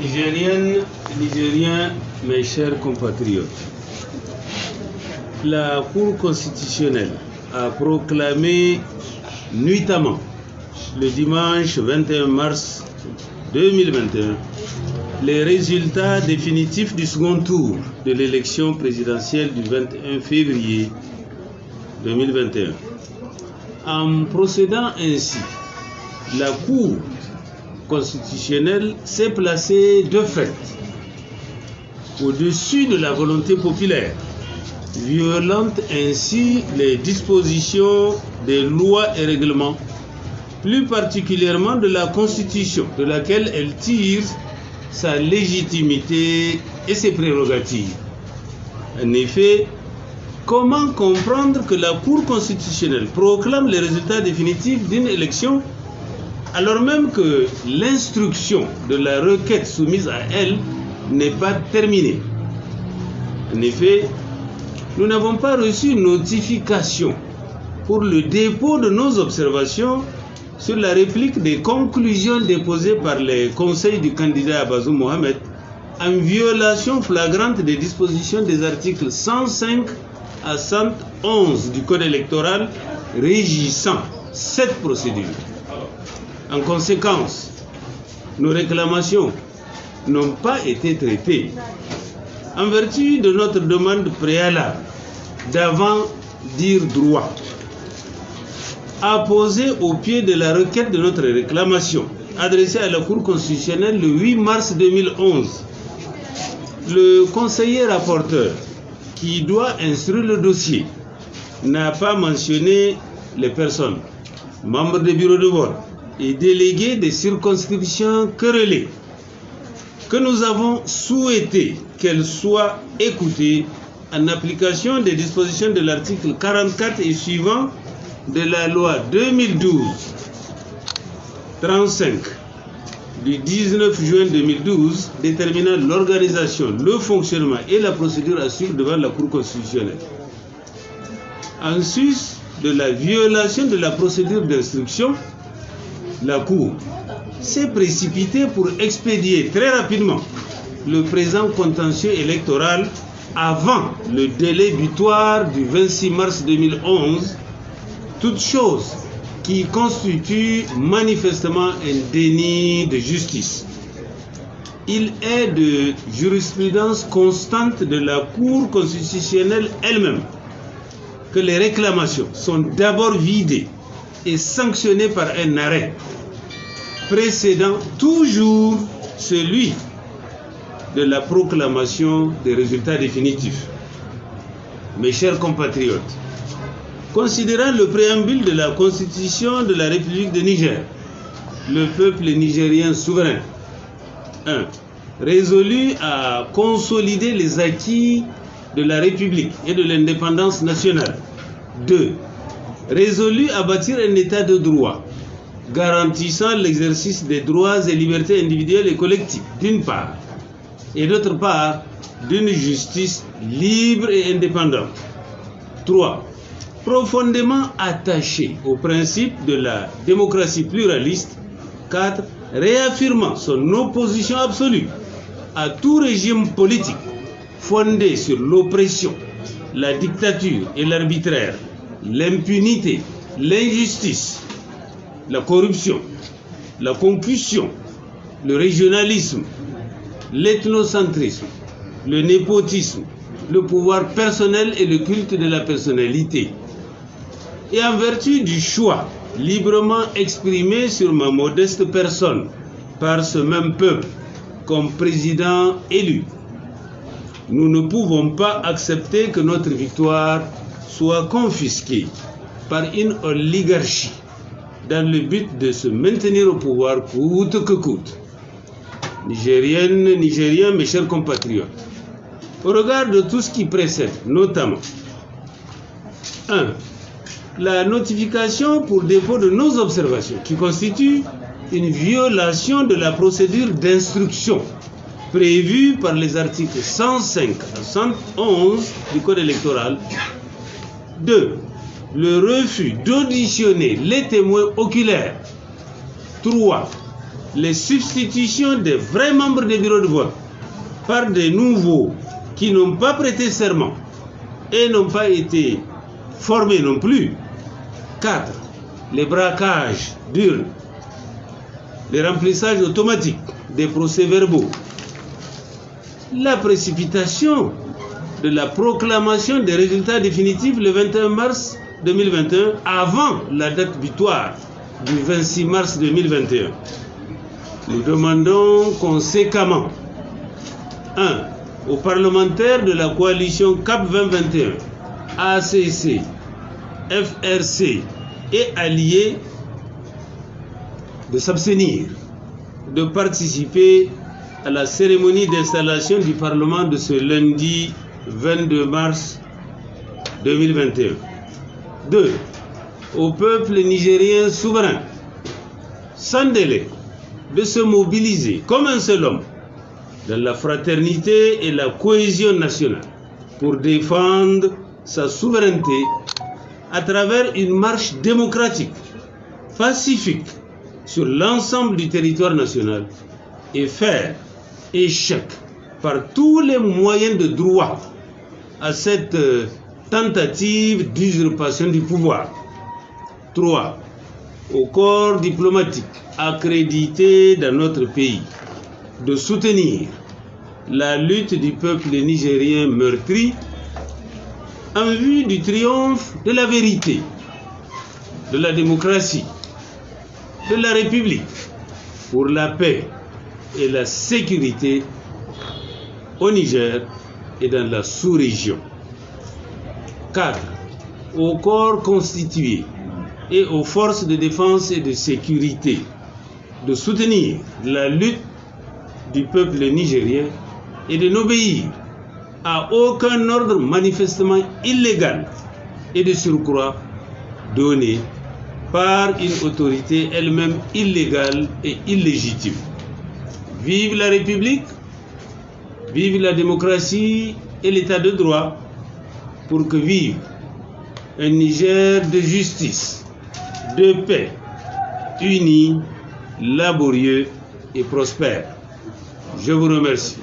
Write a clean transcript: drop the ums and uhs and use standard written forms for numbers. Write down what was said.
Nigériennes, Nigériens, mes chers compatriotes, la Cour constitutionnelle a proclamé nuitamment le dimanche 21 mars 2021 les résultats définitifs du second tour de l'élection présidentielle du 21 février 2021. En procédant ainsi, la Cour constitutionnelle s'est placée de fait au-dessus de la volonté populaire, violant ainsi les dispositions des lois et règlements, plus particulièrement de la Constitution, de laquelle elle tire sa légitimité et ses prérogatives. En effet, comment comprendre que la Cour constitutionnelle proclame les résultats définitifs d'une élection alors même que l'instruction de la requête soumise à elle n'est pas terminée? En effet, nous n'avons pas reçu notification pour le dépôt de nos observations sur la réplique des conclusions déposées par les conseils du candidat Bazoum Mohamed en violation flagrante des dispositions des articles 105 à 111 du Code électoral régissant cette procédure. En conséquence, nos réclamations n'ont pas été traitées en vertu de notre demande préalable d'avant dire droit, apposée au pied de la requête de notre réclamation adressée à la Cour constitutionnelle le 8 mars 2011. Le conseiller rapporteur qui doit instruire le dossier n'a pas mentionné les personnes, membres des bureaux de vote et délégués des circonscriptions querellées, que nous avons souhaité qu'elles soient écoutées en application des dispositions de l'article 44 et suivant de la loi 2012-35 du 19 juin 2012 déterminant l'organisation, le fonctionnement et la procédure à suivre devant la Cour constitutionnelle. En sus de la violation de la procédure d'instruction, la Cour s'est précipitée pour expédier très rapidement le présent contentieux électoral avant le délai butoir du 26 mars 2011, toute chose qui constitue manifestement un déni de justice. Il est de jurisprudence constante de la Cour constitutionnelle elle-même que les réclamations sont d'abord vidées et sanctionnées par un arrêt précédant toujours celui de la proclamation des résultats définitifs. Mes chers compatriotes, considérant le préambule de la Constitution de la République de Niger, le peuple nigérien souverain, 1. Résolu à consolider les acquis de la République et de l'indépendance nationale. 2. Résolu à bâtir un état de droit, garantissant l'exercice des droits et libertés individuelles et collectives, d'une part, et d'autre part, d'une justice libre et indépendante. 3. Profondément attaché au principe de la démocratie pluraliste. 4. Réaffirmant son opposition absolue à tout régime politique fondé sur l'oppression, la dictature et l'arbitraire, l'impunité, l'injustice, la corruption, la concussion, le régionalisme, l'ethnocentrisme, le népotisme, le pouvoir personnel et le culte de la personnalité. Et en vertu du choix librement exprimé sur ma modeste personne par ce même peuple comme président élu, nous ne pouvons pas accepter que notre victoire soit confisquée par une oligarchie dans le but de se maintenir au pouvoir coûte que coûte. Nigériennes, Nigériens, mes chers compatriotes, au regard de tout ce qui précède, notamment 1. La notification pour dépôt de nos observations, qui constitue une violation de la procédure d'instruction prévue par les articles 105 à 111 du Code électoral. 2. Le refus d'auditionner les témoins oculaires. 3. les substitutions des vrais membres des bureaux de vote par des nouveaux qui n'ont pas prêté serment et n'ont pas été formés non plus. 4. Les braquages d'urnes, les remplissages automatiques des procès-verbaux, la précipitation de la proclamation des résultats définitifs le 21 mars 2021 avant la date butoir du 26 mars 2021. Nous demandons conséquemment 1. Aux parlementaires de la coalition CAP 2021, ACC, FRC et alliés de s'abstenir de participer à la cérémonie d'installation du Parlement de ce lundi 22 mars 2021. 2. Au peuple nigérien souverain, sans délai, de se mobiliser comme un seul homme dans la fraternité et la cohésion nationale pour défendre sa souveraineté à travers une marche démocratique, pacifique sur l'ensemble du territoire national et faire échec par tous les moyens de droit à cette tentative d'usurpation du pouvoir. 3. Au corps diplomatique accrédité dans notre pays de soutenir la lutte du peuple nigérien meurtri en vue du triomphe de la vérité, de la démocratie, de la République, pour la paix et la sécurité au Niger et dans la sous-région. 4. Au corps constitué et aux forces de défense et de sécurité de soutenir la lutte du peuple nigérien et de n'obéir à aucun ordre manifestement illégal et de surcroît donné par une autorité elle-même illégale et illégitime. Vive la République, vive la démocratie et l'état de droit, pour que vive un Niger de justice, de paix, uni, laborieux et prospère. Je vous remercie.